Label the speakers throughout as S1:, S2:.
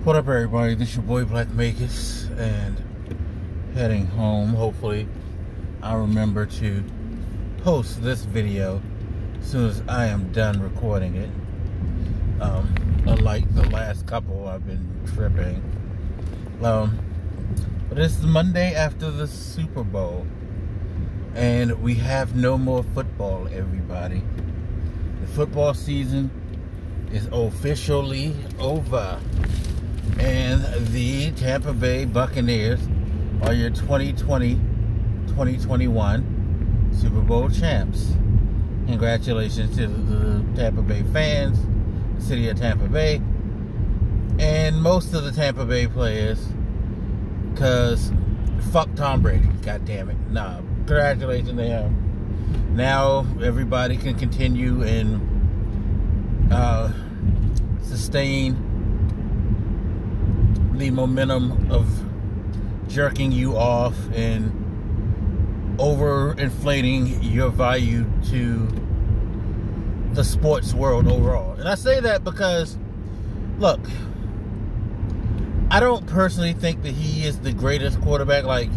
S1: What up, everybody? This is your boy Black Magus, and heading home. Hopefully I'll remember to post this video as soon as I am done recording it. Unlike the last couple, I've been tripping. But it's the Monday after the Super Bowl, and we have no more football, everybody. The football season is officially over. And the Tampa Bay Buccaneers are your 2020-2021 Super Bowl champs. Congratulations to the Tampa Bay fans, the city of Tampa Bay, and most of the Tampa Bay players, because fuck Tom Brady, god damn it. Nah, congratulations to him. Now everybody can continue and sustain the momentum of jerking you off and overinflating your value to the sports world overall. And I say that because, look, I don't personally think that he is the greatest quarterback. Like,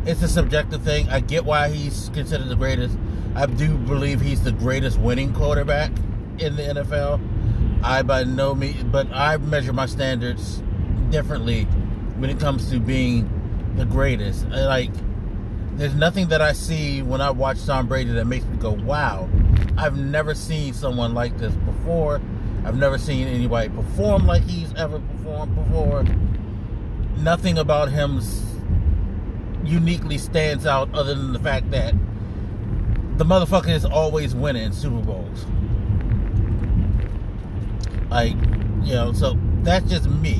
S1: it's a subjective thing. I get why he's considered the greatest. I do believe he's the greatest winning quarterback in the NFL. By no means, but I measure my standards differently when it comes to being the greatest. Like, there's nothing that I see when I watch Tom Brady that makes me go, wow, I've never seen someone like this before. I've never seen anybody perform like he's ever performed before. Nothing about him uniquely stands out other than the fact that the motherfucker is always winning Super Bowls. Like, you know, so that's just me.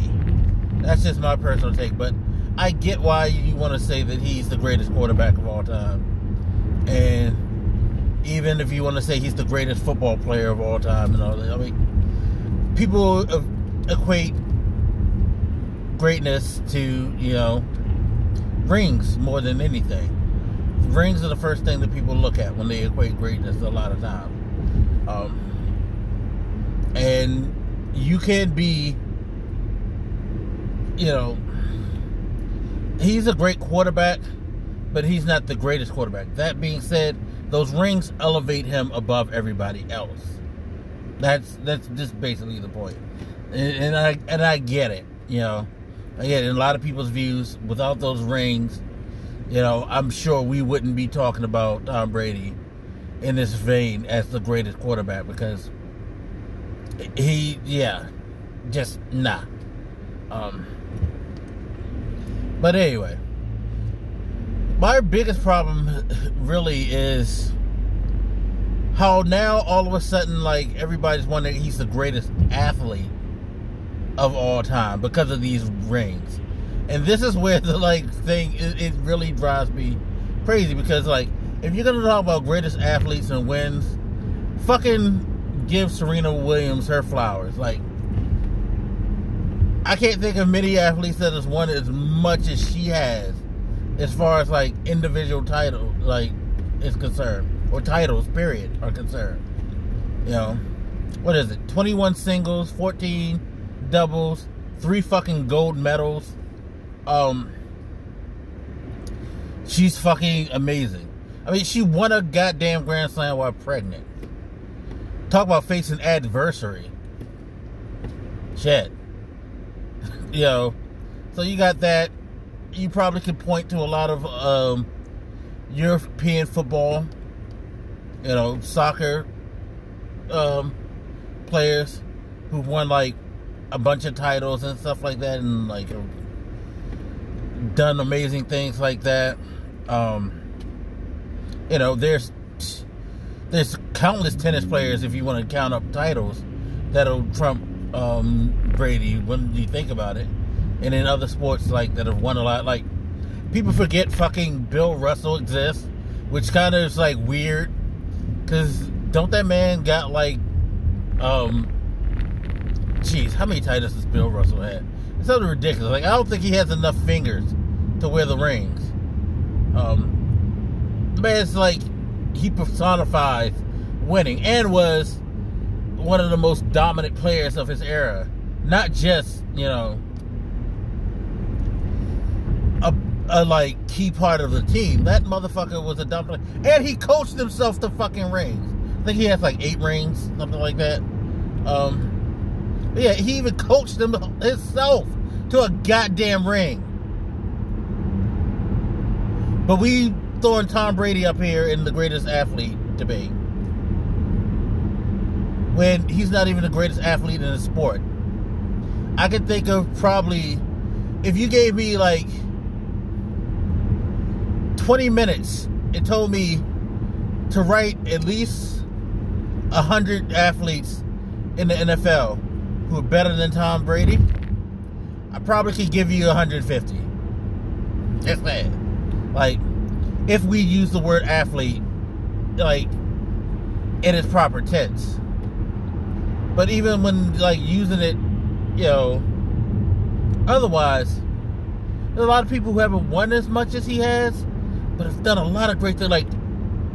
S1: That's just my personal take, but I get why you want to say that he's the greatest quarterback of all time. And even if you want to say he's the greatest football player of all time and all that, I mean, people equate greatness to, you know, rings more than anything. Rings are the first thing that people look at when they equate greatness a lot of times. And you can be, you know, he's a great quarterback, but he's not the greatest quarterback. That being said, those rings elevate him above everybody else. That's just basically the point. And I get it, you know. I get it. In a lot of people's views, without those rings, you know, I'm sure we wouldn't be talking about Tom Brady in this vein as the greatest quarterback, because just nah. But anyway, my biggest problem really is how now all of a sudden, like, everybody's wondering he's the greatest athlete of all time because of these rings. And this is where the, like, thing, it really drives me crazy, because, like, if you're gonna talk about greatest athletes and wins, fucking give Serena Williams her flowers. Like, I can't think of many athletes that has won as much as she has, as far as, like, individual title, like, is concerned, or titles, period, are concerned. You know, what is it? 21 singles, 14 doubles, 3 fucking gold medals. She's fucking amazing. I mean, she won a goddamn Grand Slam while pregnant. Talk about facing adversity. Shit. You know, so you got that. You probably could point to a lot of European football, you know, soccer players who've won, like, a bunch of titles and stuff like that, and, like, done amazing things like that. You know, there's countless tennis players, if you want to count up titles, that'll trump Brady when you think about it. And in other sports, like, that have won a lot, like, people forget fucking Bill Russell exists, which kind of is, like, weird, because don't that man got, like, jeez, how many titles does Bill Russell have? It's something ridiculous. Like, I don't think he has enough fingers to wear the rings. The man's, like, he personifies winning, and was one of the most dominant players of his era. not just, you know, a like key part of the team. That motherfucker was a dumb player. And he coached himself to fucking rings. I think he has like 8 rings, something like that. Yeah, he even coached himself to a goddamn ring. But we throwing Tom Brady up here in the greatest athlete debate when he's not even the greatest athlete in the sport. I could think of probably, if you gave me like 20 minutes and told me to write at least 100 athletes in the NFL who are better than Tom Brady, I probably could give you 150. That's bad. Like, if we use the word athlete, like, in its proper tense. But even when, like, using it, you know, otherwise, there's a lot of people who haven't won as much as he has, but have done a lot of great things. Like,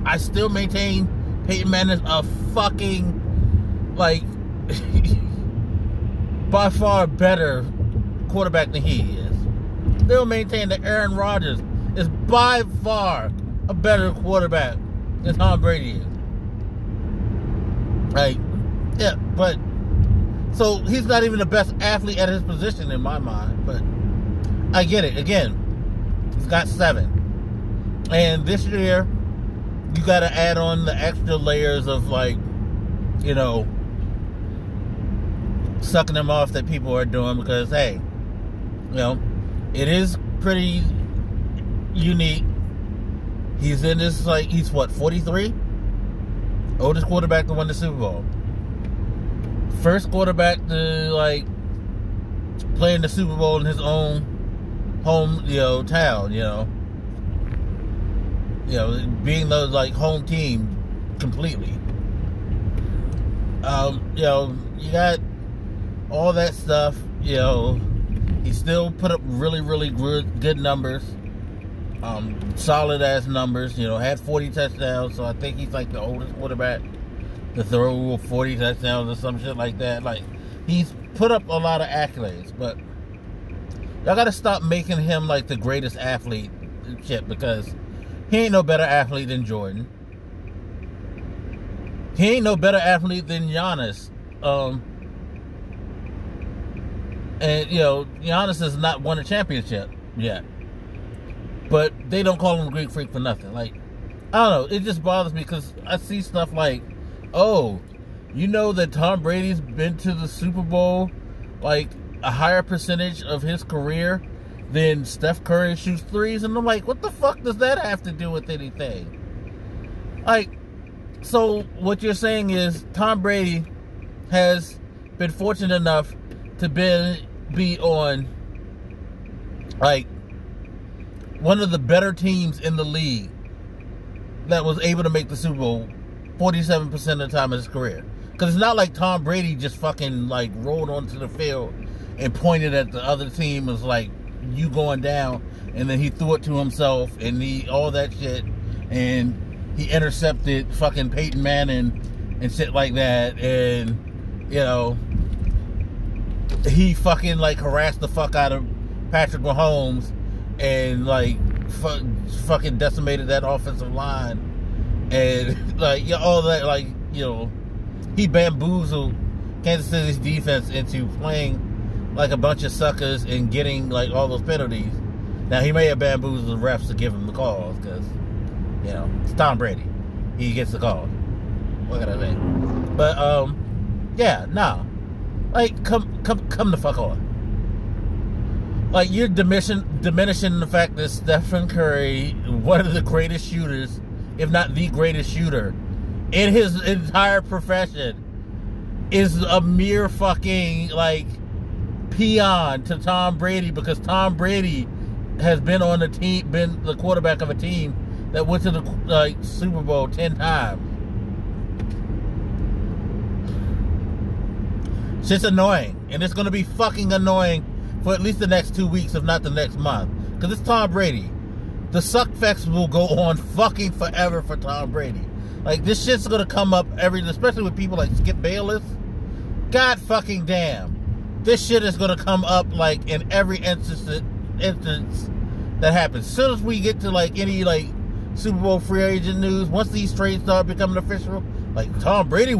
S1: I still maintain Peyton Manning is a fucking, like, by far better quarterback than he is. Still maintain that Aaron Rodgers is by far a better quarterback than Tom Brady is. Like, yeah, but so he's not even the best athlete at his position in my mind, but I get it. Again, he's got 7. And this year, you got to add on the extra layers of, like, you know, sucking them off that people are doing because, hey, you know, it is pretty unique. He's in this, like, he's what, 43? Oldest quarterback to win the Super Bowl. First quarterback to, like, play in the Super Bowl in his own home, you know, town, you know. You know, being the, like, home team completely. You know, you got all that stuff, you know. He still put up really, really good numbers. Solid ass numbers, you know, had 40 touchdowns, so I think he's like the oldest quarterback to throw 40 touchdowns or some shit like that. Like, he's put up a lot of accolades, but y'all gotta stop making him like the greatest athlete and shit, because he ain't no better athlete than Jordan. He ain't no better athlete than Giannis. And, you know, Giannis has not won a championship yet. But they don't call him a Greek freak for nothing. Like, I don't know. It just bothers me because I see stuff like, oh, you know that Tom Brady's been to the Super Bowl like a higher percentage of his career than Steph Curry shoots threes? And I'm like, what the fuck does that have to do with anything? Like, so what you're saying is Tom Brady has been fortunate enough to be on, like, one of the better teams in the league that was able to make the Super Bowl 47% of the time of his career. Because it's not like Tom Brady just fucking, like, rolled onto the field and pointed at the other team as, like, you going down, and then he threw it to himself, and all that shit, and he intercepted fucking Peyton Manning and shit like that, and, you know, he fucking, like, harassed the fuck out of Patrick Mahomes and, like, fucking decimated that offensive line, and, like, yeah, all that, like, you know, he bamboozled Kansas City's defense into playing like a bunch of suckers and getting, like, all those penalties. Now, he may have bamboozled the refs to give him the calls, because, you know, it's Tom Brady. He gets the calls. What can I say? But, yeah, no. Like, come the fuck on. Like, you're diminishing the fact that Stephen Curry, one of the greatest shooters, if not the greatest shooter in his entire profession, is a mere fucking, like, peon to Tom Brady, because Tom Brady has been on the team, been the quarterback of a team that went to the, like, Super Bowl 10 times. Shit's annoying, and it's gonna be fucking annoying for at least the next 2 weeks, if not the next month, because it's Tom Brady. The suck fest will go on fucking forever for Tom Brady. Like, this shit's gonna come up especially with people like Skip Bayless. God fucking damn. this shit is gonna come up like in every instance that happens. As soon as we get to like any like Super Bowl free agent news, once these trades start becoming official, like Tom Brady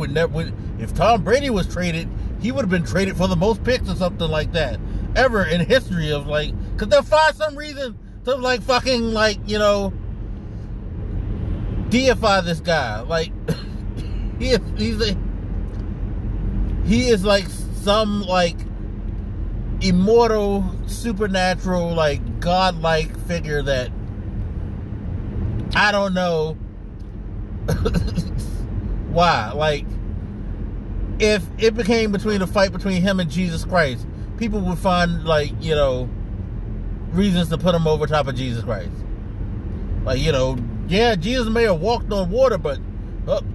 S1: if Tom Brady was traded, he would have been traded for the most picks or something like that ever in history of like, because they'll find some reason to like fucking like, you know, deify this guy. Like he is like some like immortal, supernatural, like godlike figure that I don't know why. Like, if it became a fight between him and Jesus Christ, people would find, like, you know, reasons to put him over top of Jesus Christ. Like, you know, yeah, Jesus may have walked on water, but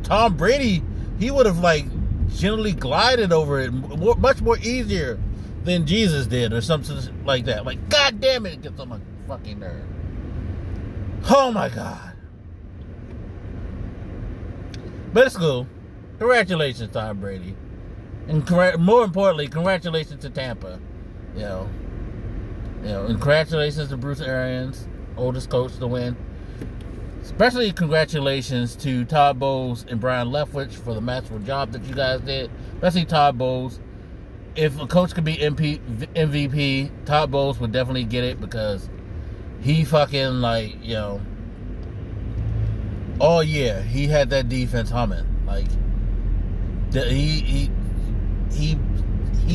S1: Tom Brady, he would have, like, gently glided over it much more easier than Jesus did, or something like that. Like, God damn it, it gets on my fucking nerve. Oh my God. But it's cool. Congratulations, Tom Brady. And more importantly, congratulations to Tampa. You know, and congratulations to Bruce Arians, oldest coach to win. Especially congratulations to Todd Bowles and Brian Leftwich for the masterful job that you guys did. Especially Todd Bowles. If a coach could be MVP, Todd Bowles would definitely get it, because he fucking, like, you know, oh yeah, he had that defense humming. Like, he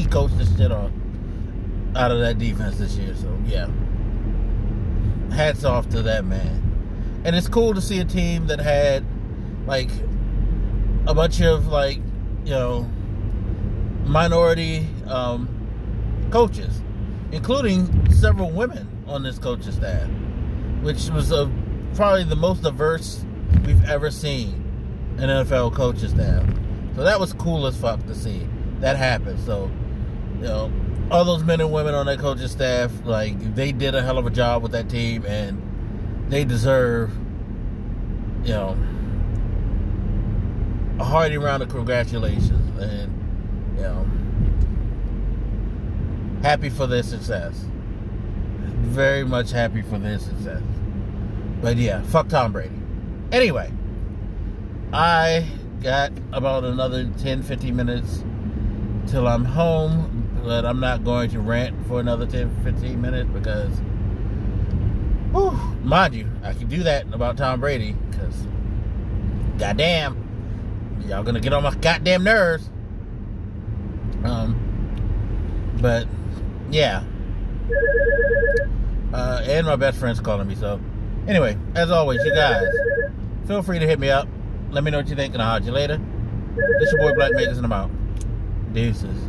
S1: coached the shit out of that defense this year. So yeah, hats off to that man. And it's cool to see a team that had like a bunch of, like, you know, minority coaches, including several women on this coaching staff, which was probably the most diverse we've ever seen an NFL coaching staff. So that was cool as fuck to see that happen. So, you know, all those men and women on that coaching staff, like, they did a hell of a job with that team, and they deserve, you know, a hearty round of congratulations. And, you know, happy for their success. Very much happy for their success. But yeah, fuck Tom Brady. Anyway, I got about another 10-15 minutes till I'm home, but I'm not going to rant for another 10-15 minutes because, whew, mind you, I can do that about Tom Brady, because goddamn, y'all gonna get on my goddamn nerves. But yeah, and my best friend's calling me. So anyway, as always, you guys, feel free to hit me up. Let me know what you think, and I'll holler at you later. This your boy Black Makers, and I'm out. Deuces.